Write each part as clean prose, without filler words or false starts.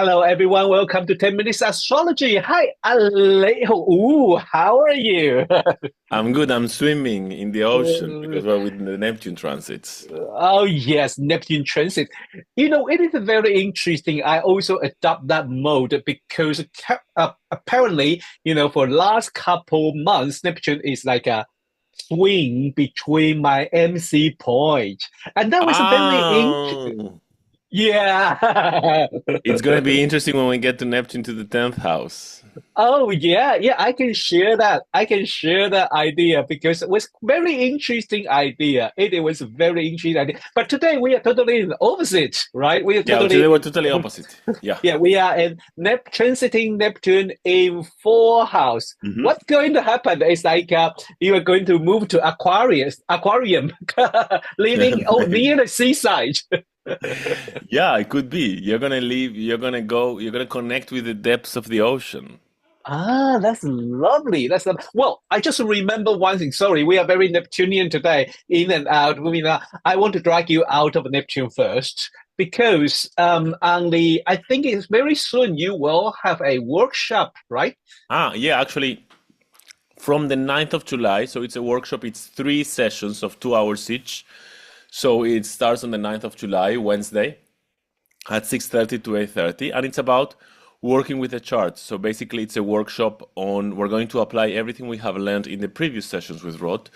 Hello, everyone. Welcome to 10 Minutes Astrology. Hi, Alejo. Ooh, how are you? I'm good. I'm swimming in the ocean because we're with the Neptune transits. Oh, yes, Neptune transit. It is very interesting. I also adopt that mode because apparently, for last couple months, Neptune is like a swing between my MC point. And that was a very Oh, yeah. it's going to be interesting when we get to Neptune to the 10th house. Oh yeah, yeah, I can share that. I can share that idea because it was very interesting idea. It was a very interesting idea. But today we are totally in the opposite, right? We are Yeah, today totally we're totally opposite. Yeah. yeah, we are in transiting Neptune in four house. hmm What's going to happen is like you are going to move to aquarium, living near the seaside. Yeah, it could be. You're going to leave, you're going to go, you're going to connect with the depths of the ocean. Ah, that's lovely. Well, I just remember one thing. Sorry, we are very Neptunian today, in and out. I mean, I want to drag you out of Neptune first because I think it's very soon you will have a workshop, right? Yeah, actually, from the 9th of July, so it's a workshop, it's 3 sessions of 2 hours each. So it starts on the 9th of July, Wednesday, at 6:30 to 8:30, and it's about working with a chart. So basically it's a workshop on we're going to apply everything we have learned in the previous sessions with Rod,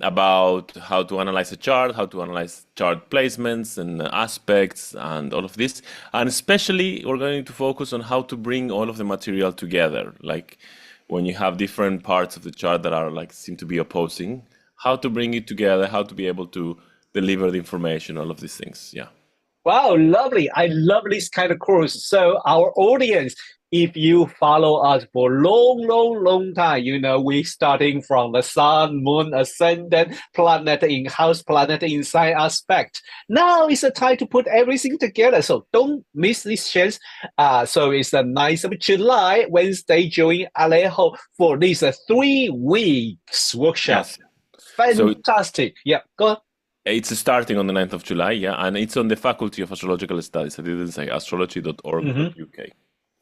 about how to analyze a chart, how to analyze chart placements and aspects and all of this. And especially we're going to focus on how to bring all of the material together, like when you have different parts of the chart that are like seem to be opposing, how to bring it together, how to be able to deliver the information, all of these things. Yeah. Wow, lovely. I love this kind of course. So our audience, if you follow us for long, long, long time, we starting from the sun, moon, ascendant, planet in house, planet inside aspect. Now is the time to put everything together. So don't miss this chance. So it's the 9th of July, Wednesday, join Alejo for this 3 weeks workshop. Yes. So Fantastic. Yeah, go on. it's starting on the 9th of July, yeah, and it's on the Faculty of Astrological Studies. I didn't say Mhm. astrology.org.uk.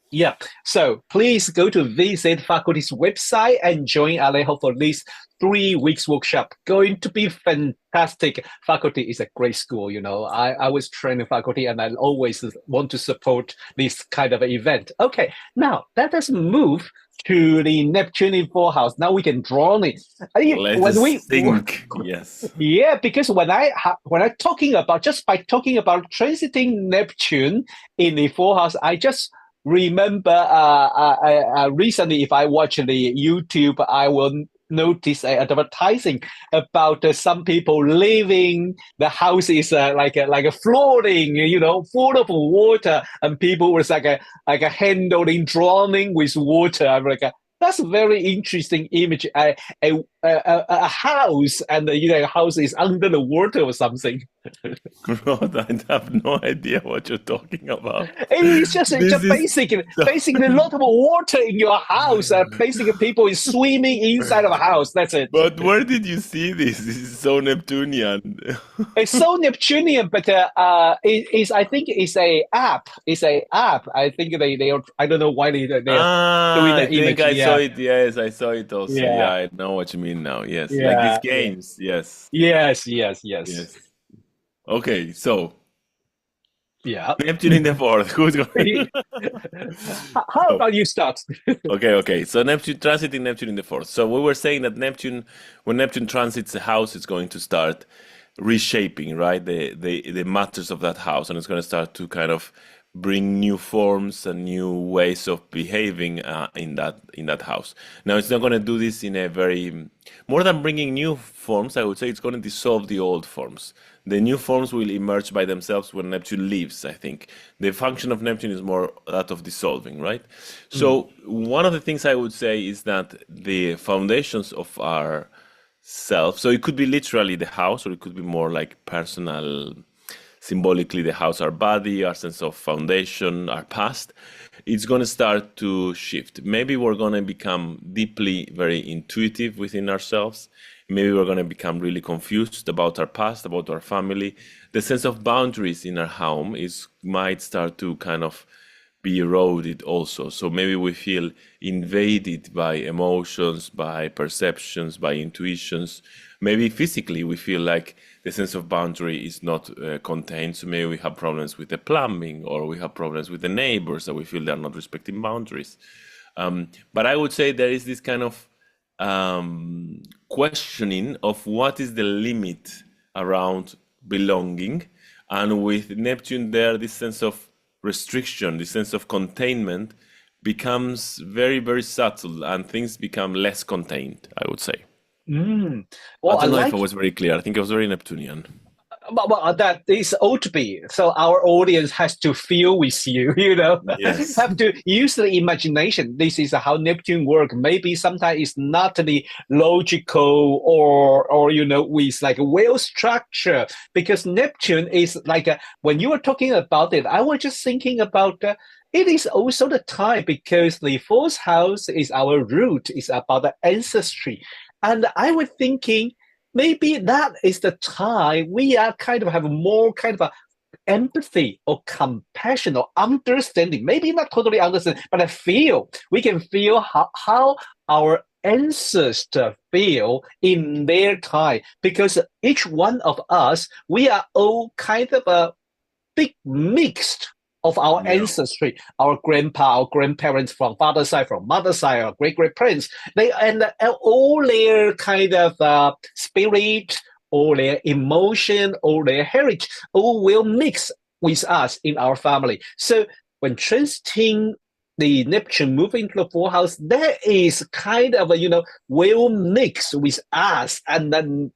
Yeah. So please go to visit faculty's website and join Alejo for this 3 weeks workshop. Going to be fantastic. Faculty is a great school. I was trained in faculty and I always want to support this kind of event. Okay. Now let us move to the Neptune in four house. Now we can draw it. Let When us we think. Yes. yeah, because when I talking about just by talking about transiting Neptune in the fourth house, I just remember recently if I watch the YouTube, I will notice advertising about some people living the house is like a floating, full of water, and people was like a handling drowning with water. I'm like. That's a very interesting image. A house, and a house is under the water or something. Rod, I have no idea what you're talking about. It's just This is basically a lot of water in your house. Basically, people is swimming inside of a house. That's it. But where did you see this? This is so Neptunian. It's so Neptunian, but I think it's a app. It's a app. I think they are. I don't know why they are doing I the think image. I saw Yeah, it. Yes, I saw it also. Yeah, yeah, I know what you mean now. Yes, like these yeah, yeah. games. Yes, Yes, yes, yes. yes. Okay, so Yeah. Neptune in the fourth. Who's going? How So, about you start? okay. So Neptune transiting Neptune in the fourth. So we were saying that Neptune, when Neptune transits a house, it's going to start reshaping, right? The matters of that house, and it's going to start to kind of bring new forms and new ways of behaving in that house. Now, it's not going to do this in a very more than bringing new forms. I would say it's going to dissolve the old forms. The new forms will emerge by themselves when Neptune leaves, I think. The function of Neptune is more that of dissolving, right? Mm, So, one of the things I would say is that the foundations of our self, so it could be literally the house, or it could be more like personal, symbolically the house, our body, our sense of foundation, our past, it's going to start to shift. Maybe we're going to become deeply very intuitive within ourselves. Maybe we're going to become really confused about our past, about our family. The sense of boundaries in our home is might start to kind of be eroded also. So maybe we feel invaded by emotions, by perceptions, by intuitions. Maybe physically we feel like the sense of boundary is not contained. So maybe we have problems with the plumbing, or we have problems with the neighbors that we feel they're not respecting boundaries. But I would say there is this kind of questioning of what is the limit around belonging. And with Neptune there, this sense of restriction, this sense of containment becomes very, very subtle, and things become less contained, I would say. Mm. I Well, I don't know if I like was very clear. I think I was very Neptunian. that is ought to be. So our audience has to feel with you, Yes. have to use the imagination. This is how Neptune work. Maybe sometimes it's not the logical or with like a well structure, because Neptune is like when you were talking about it, I was just thinking about it is also the time because the fourth house is our root, is about the ancestry. And I was thinking maybe that is the time we are kind of have more kind of a empathy or compassion or understanding. Maybe not totally understand, but I feel we can feel how our ancestors feel in their time, because each one of us, we are all kind of a big mixed of our Yeah. ancestry, our grandpa, our grandparents from father side, from mother side, our great great parents. They and all their kind of spirit, all their emotion, all their heritage, all will mix with us in our family. So when transiting the Neptune move into the fourth house, that is kind of a, will mix with us, and then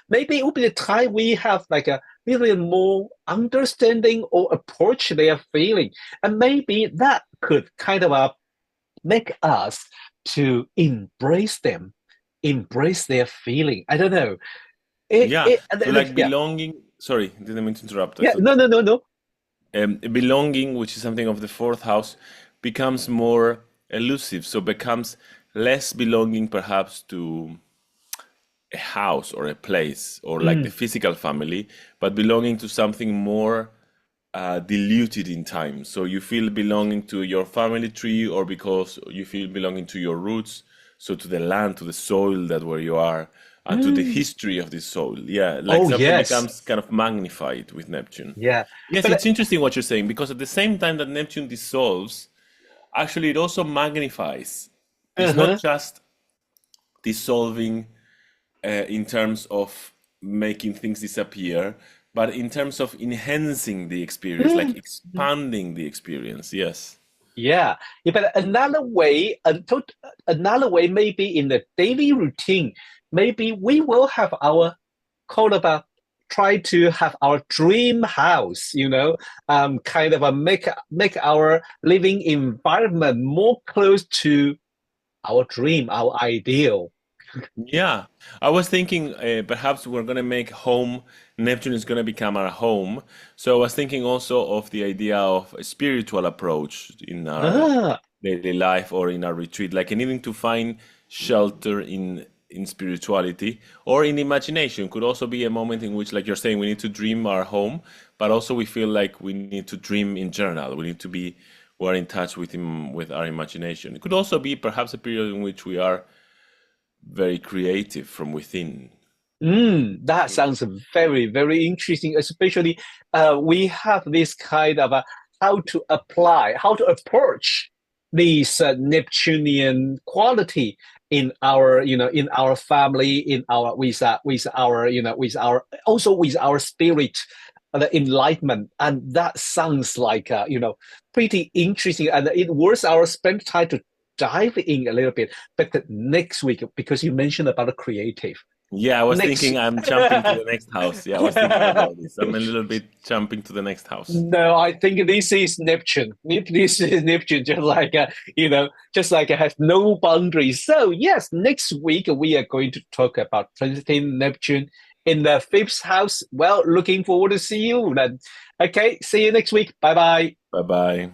maybe it will be the time we have like a little more understanding or approach their feeling. And maybe that could kind of make us to embrace them, embrace their feeling. I don't know. Yeah. So like Yeah, belonging, sorry, didn't mean to interrupt. I yeah, thought no, no, no, no. belonging, which is something of the fourth house, becomes more elusive. So becomes less belonging perhaps to a house or a place or like the Mm, physical family, but belonging to something more diluted in time. So you feel belonging to your family tree, or because you feel belonging to your roots, so to the land, to the soil that where you are, and to the mm. history of the soil. Yeah, like Oh, something yes. becomes kind of magnified with Neptune. Yeah. Yes, But it's interesting what you're saying, because at the same time that Neptune dissolves, actually it also magnifies. It's not uh-huh. just dissolving in terms of making things disappear, but in terms of enhancing the experience, like Mm. expanding the experience. Yes. Yeah. Yeah, but another way, maybe in the daily routine, maybe we will have our kind of a try to have our dream house, kind of a make our living environment more close to our dream, our ideal. Yeah, I was thinking perhaps we're going to make home, Neptune is going to become our home. So I was thinking also of the idea of a spiritual approach in our Ah, daily life or in our retreat, like needing to find shelter in spirituality or in imagination. Could also be a moment in which, like you're saying, we need to dream our home, but also we feel like we need to dream in general. We need to be we're in touch with him with our imagination. It could also be perhaps a period in which we are very creative from within. that sounds very, very interesting. Especially, we have this kind of how to apply, how to approach these Neptunian quality in our, in our family, in our with our, with our also with our spirit, the enlightenment, and that sounds like pretty interesting, and it worth our spend time to dive in a little bit. But next week, because you mentioned about the creative. Yeah, I was Next. thinking I'm jumping to the next house. Yeah, I was thinking about this. I'm a little bit jumping to the next house. No, I think this is Neptune. This is Neptune, just like just like it has no boundaries. So yes, next week we are going to talk about transiting Neptune in the fifth house. Well, looking forward to see you then. Okay, see you next week. Bye bye. Bye bye.